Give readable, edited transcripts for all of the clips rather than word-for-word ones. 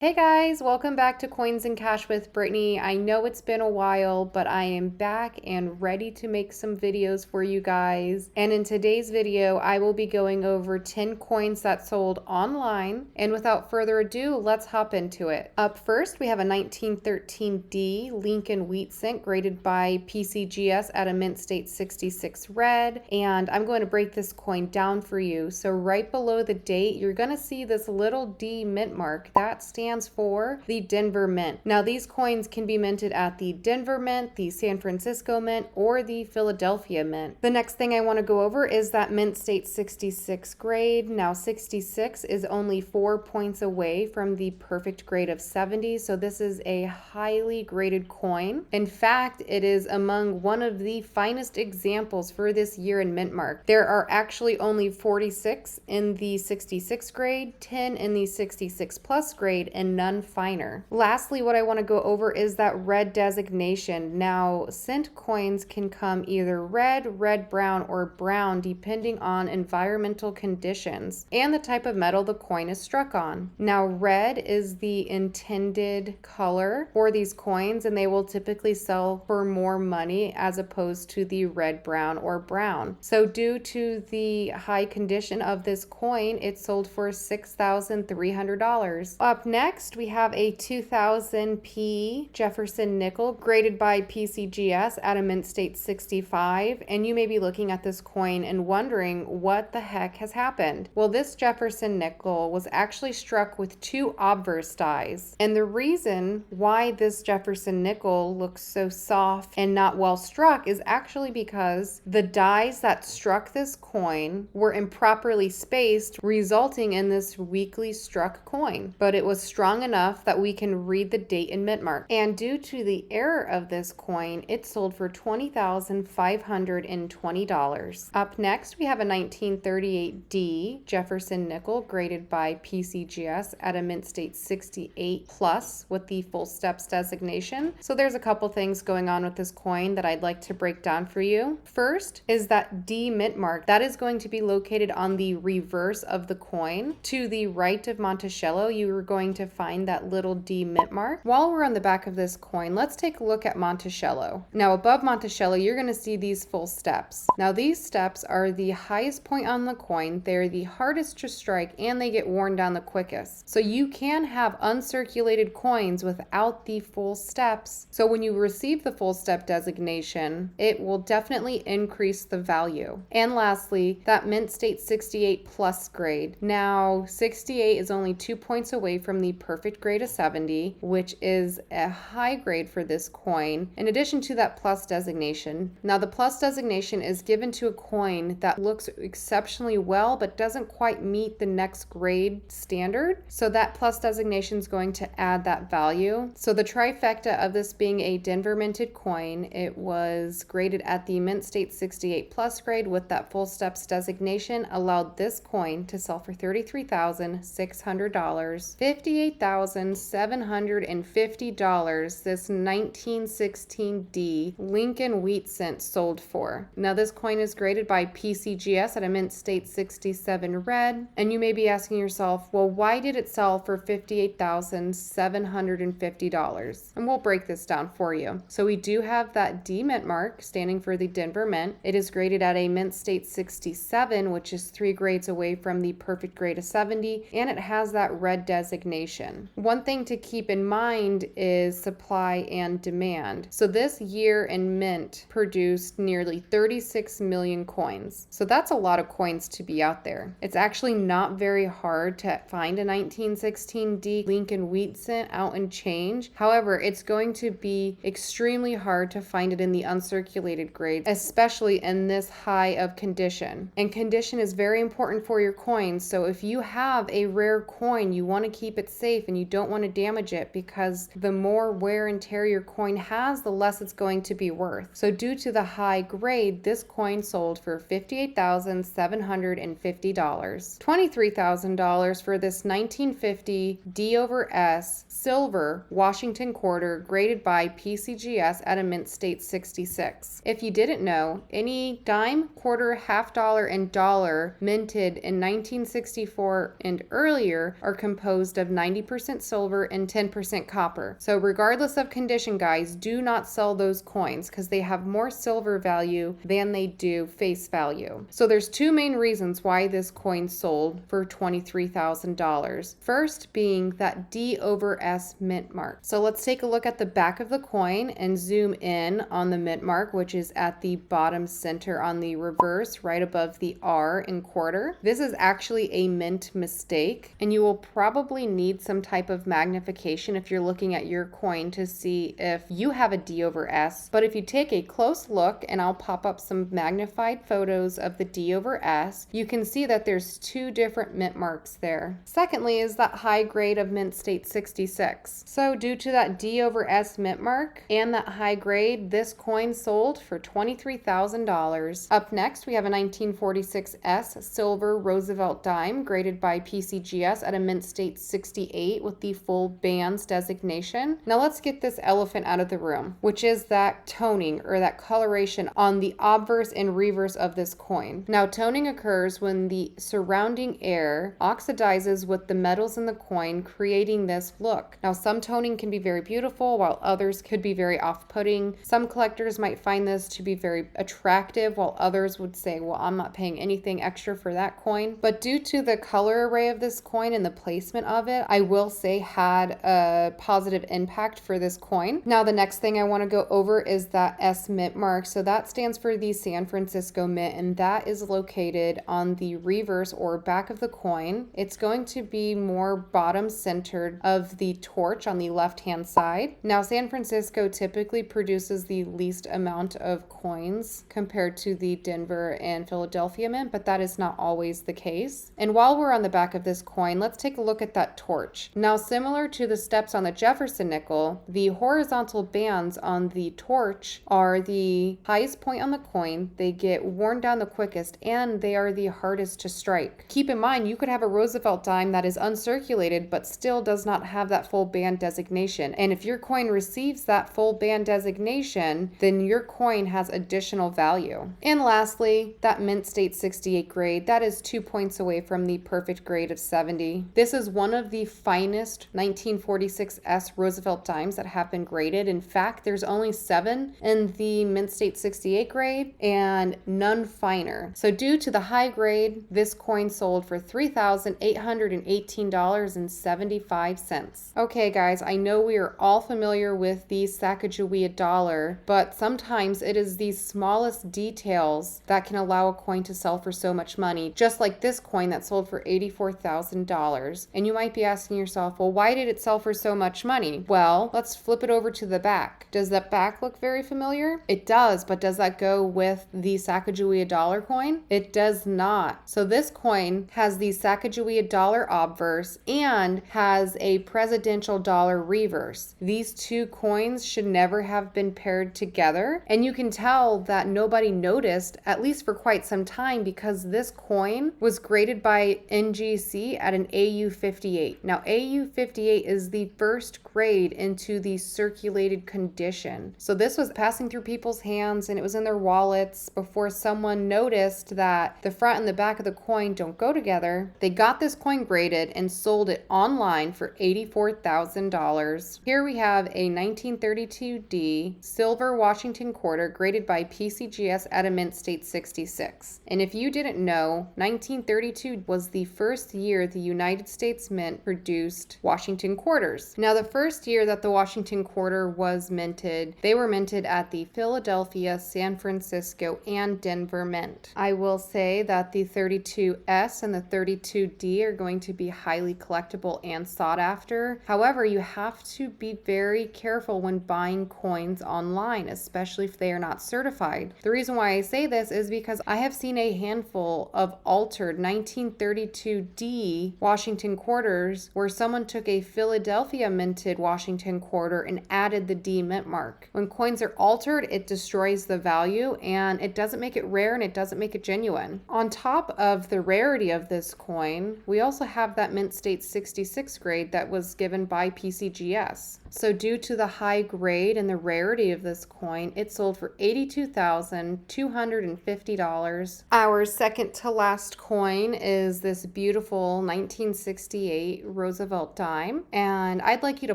Hey guys, welcome back to Coins and Cash with Brittany. I know it's been a while, but I am back and ready to make some videos for you guys. And in today's video, I will be going over 10 coins that sold online. And without further ado, let's hop into it. Up first, we have a 1913D Lincoln Wheat Cent graded by PCGS at a mint state 66 red. And I'm going to break this coin down for you. So right below the date, you're going to see this little D mint mark. That stands for the Denver Mint. Now these coins can be minted at the Denver Mint, the San Francisco Mint, or the Philadelphia Mint. The next thing I want to go over is that mint state 66 grade. Now 66 is only 4 points away from the perfect grade of 70, so this is a highly graded coin. In fact, it is among one of the finest examples for this year in mint mark. There are actually only 46 in the 66 grade, 10 in the 66 plus grade, and none finer. Lastly, what I want to go over is that red designation. Now, cent coins can come either red, brown, or brown depending on environmental conditions and the type of metal the coin is struck on. Now, red is the intended color for these coins, and they will typically sell for more money as opposed to the red, brown, or brown. So due to the high condition of this coin, it sold for $6,300. Up next, we have a 2000p Jefferson nickel graded by PCGS at a mint state 65, and you may be looking at this coin and wondering what the heck has happened. Well, this Jefferson nickel was actually struck with two obverse dies, and the reason why this Jefferson nickel looks so soft and not well struck is actually because the dies that struck this coin were improperly spaced, resulting in this weakly struck coin. But it was strong enough that we can read the date and mint mark. And due to the error of this coin, it sold for $20,520. Up next, we have a 1938D Jefferson nickel graded by PCGS at a mint state 68 plus with the full steps designation. So there's a couple things going on with this coin that I'd like to break down for you. First is that D mint mark. That is going to be located on the reverse of the coin. To the right of Monticello, you are going to find that little D mint mark. While we're on the back of this coin, let's take a look at Monticello. Now above Monticello, you're going to see these full steps. Now these steps are the highest point on the coin. They're the hardest to strike and they get worn down the quickest. So you can have uncirculated coins without the full steps. So when you receive the full step designation, it will definitely increase the value. And lastly, that mint state 68 plus grade. Now 68 is only 2 points away from the perfect grade of 70, which is a high grade for this coin, in addition to that plus designation. Now the plus designation is given to a coin that looks exceptionally well but doesn't quite meet the next grade standard, so that plus designation is going to add that value. So the trifecta of this being a Denver minted coin, it was graded at the mint state 68 plus grade with that full steps designation, allowed this coin to sell for $33,600. $58,750 this 1916D Lincoln Wheat Cent sold for. Now this coin is graded by PCGS at a mint state 67 red, and you may be asking yourself, well, why did it sell for $58,750? And we'll break this down for you. So we do have that D mint mark standing for the Denver Mint. It is graded at a mint state 67, which is 3 grades away from the perfect grade of 70, and it has that red designation. One thing to keep in mind is supply and demand. So this year in mint produced nearly 36 million coins. So that's a lot of coins to be out there. It's actually not very hard to find a 1916D Lincoln Wheat Cent out and change. However, it's going to be extremely hard to find it in the uncirculated grade, especially in this high of condition. And condition is very important for your coins. So if you have a rare coin, you want to keep it safe and you don't want to damage it, because the more wear and tear your coin has, the less it's going to be worth. So due to the high grade, this coin sold for $58,750. $23,000 for this 1950 D/S silver Washington quarter graded by PCGS at a mint state 66. If you didn't know, any dime, quarter, half dollar, and dollar minted in 1964 and earlier are composed of 90% 90% silver and 10% copper. So regardless of condition, guys, do not sell those coins because they have more silver value than they do face value. So there's two main reasons why this coin sold for $23,000. First being that D/S mint mark. So let's take a look at the back of the coin and zoom in on the mint mark, which is at the bottom center on the reverse, right above the R in quarter. This is actually a mint mistake, and you will probably need some type of magnification if you're looking at your coin to see if you have a D/S. But if you take a close look, and I'll pop up some magnified photos of the D/S, you can see that there's two different mint marks there. Secondly is that high grade of mint state 66. So due to that D/S mint mark and that high grade, this coin sold for $23,000. Up next, we have a 1946S silver Roosevelt dime graded by PCGS at a mint state 68 with the full bands designation. Now let's get this elephant out of the room, which is that toning or that coloration on the obverse and reverse of this coin. Now toning occurs when the surrounding air oxidizes with the metals in the coin, creating this look. Now some toning can be very beautiful while others could be very off-putting. Some collectors might find this to be very attractive while others would say, well, I'm not paying anything extra for that coin. But due to the color array of this coin and the placement of it, I will say had a positive impact for this coin. Now the next thing I want to go over is that S mint mark. So that stands for the San Francisco Mint, and that is located on the reverse or back of the coin. It's going to be more bottom centered of the torch on the left hand side. Now San Francisco typically produces the least amount of coins compared to the Denver and Philadelphia Mint, but that is not always the case. And while we're on the back of this coin, let's take a look at that torch. Now similar to the steps on the Jefferson nickel, the horizontal bands on the torch are the highest point on the coin. They get worn down the quickest and they are the hardest to strike. Keep in mind, you could have a Roosevelt dime that is uncirculated but still does not have that full band designation. And if your coin receives that full band designation, then your coin has additional value. And lastly, that mint state 68 grade, that is 2 points away from the perfect grade of 70. This is one of the finest 1946S Roosevelt dimes that have been graded. In fact, there's only 7 in the mint state 68 grade and none finer. So due to the high grade, this coin sold for $3,818.75. Okay guys, I know we are all familiar with the Sacagawea dollar, but sometimes it is these smallest details that can allow a coin to sell for so much money, just like this coin that sold for $84,000. And you might be asking yourself, well, why did it sell for so much money? Well, let's flip it over to the back. Does that back look very familiar? It does, but does that go with the Sacagawea dollar coin? It does not. So this coin has the Sacagawea dollar obverse and has a presidential dollar reverse. These two coins should never have been paired together, and you can tell that nobody noticed, at least for quite some time, because this coin was graded by NGC at an AU58. Now AU58 is the first grade into the circulated condition. So this was passing through people's hands and it was in their wallets before someone noticed that the front and the back of the coin don't go together. They got this coin graded and sold it online for $84,000. Here we have a 1932D silver Washington quarter graded by PCGS at a mint state 66. And if you didn't know, 1932 was the first year the United States Mint produced Washington quarters. Now the first year that the Washington quarter was minted, they were minted at the Philadelphia, San Francisco, and Denver Mint. I will say that the 32S and the 32D are going to be highly collectible and sought after. However, you have to be very careful when buying coins online, especially if they are not certified. The reason why I say this is because I have seen a handful of altered 1932D Washington quarters where someone took a Philadelphia minted Washington quarter and added the D mint mark. When coins are altered, it destroys the value and it doesn't make it rare and it doesn't make it genuine. On top of the rarity of this coin, we also have that mint state 66 grade that was given by PCGS. So due to the high grade and the rarity of this coin, it sold for $82,250. Our second to last coin is this beautiful 1968 Roosevelt dime. And I'd like you to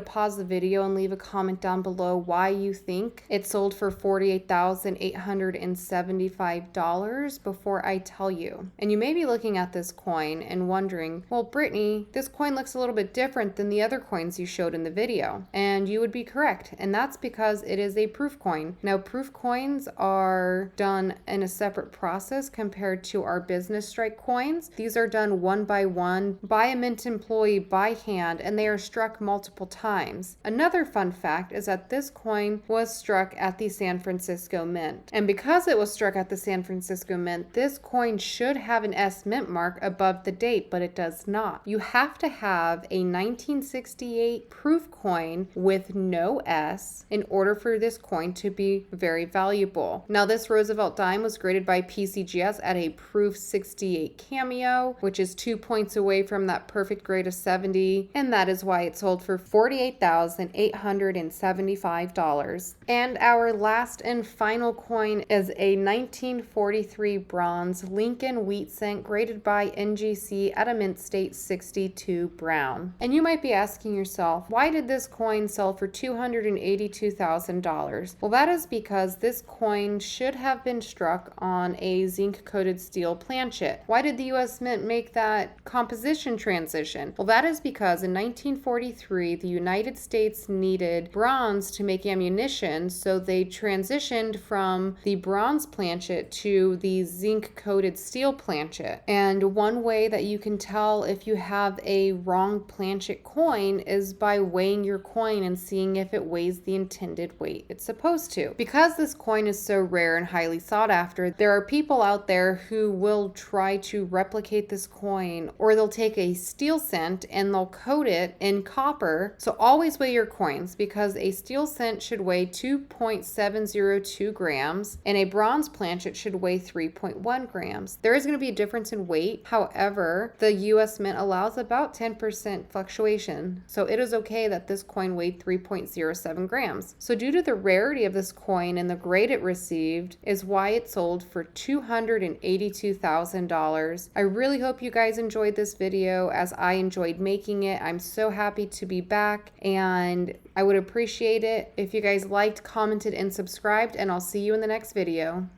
pause the video and leave a comment down below why you think it sold for $48,875 before I tell you. And you may be looking at this coin and wondering, well, Brittany, this coin looks a little bit different than the other coins you showed in the video. And you would be correct. And that's because it is a proof coin. Now, proof coins are done in a separate process compared to our business strike coins. These are done one by one by a mint employee by hand, and they are struck multiple times. Another fun fact is that this coin was struck at the San Francisco Mint. And because it was struck at the San Francisco Mint, this coin should have an S mint mark above the date, but it does not. You have to have a 1968 proof coin with no S in order for this coin to be very valuable. Now, this Roosevelt dime was graded by PCGS at a proof 68 cameo, which is 2 points away from that perfect grade of 70, and that is why it sold for $48,875. And our last and final coin is a 1943 bronze Lincoln wheat cent graded by NGC at a mint state 62 brown. And you might be asking yourself, why did this coin sell for $282,000? Well, that is because this coin should have been struck on a zinc-coated steel planchet. Why did the U.S. Mint make that composition transition? Well, that is because in 1943, the United States needed bronze to make ammunition, so they transitioned from the bronze planchet to the zinc-coated steel planchet. And one way that you can tell if you have a wrong planchet coin is by weighing your coin and seeing if it weighs the intended weight it's supposed to. Because this coin is so rare and highly sought after, there are people out there who will try to replicate this coin, or they'll take a steel cent and they'll coat it in copper. So always weigh your coins, because a steel cent should weigh 2.702 grams and a bronze planchet should weigh 3.1 grams. There is going to be a difference in weight. However, the US Mint allows about 10% fluctuation. So it is okay that this coin weighed 3.07 grams. So due to the rarity of this coin and the grade it received is why it sold for $282,000. I really hope you guys enjoyed this video as I enjoyed making it. I'm so happy to be back, and I would appreciate it if you guys liked, commented, and subscribed, and I'll see you in the next video.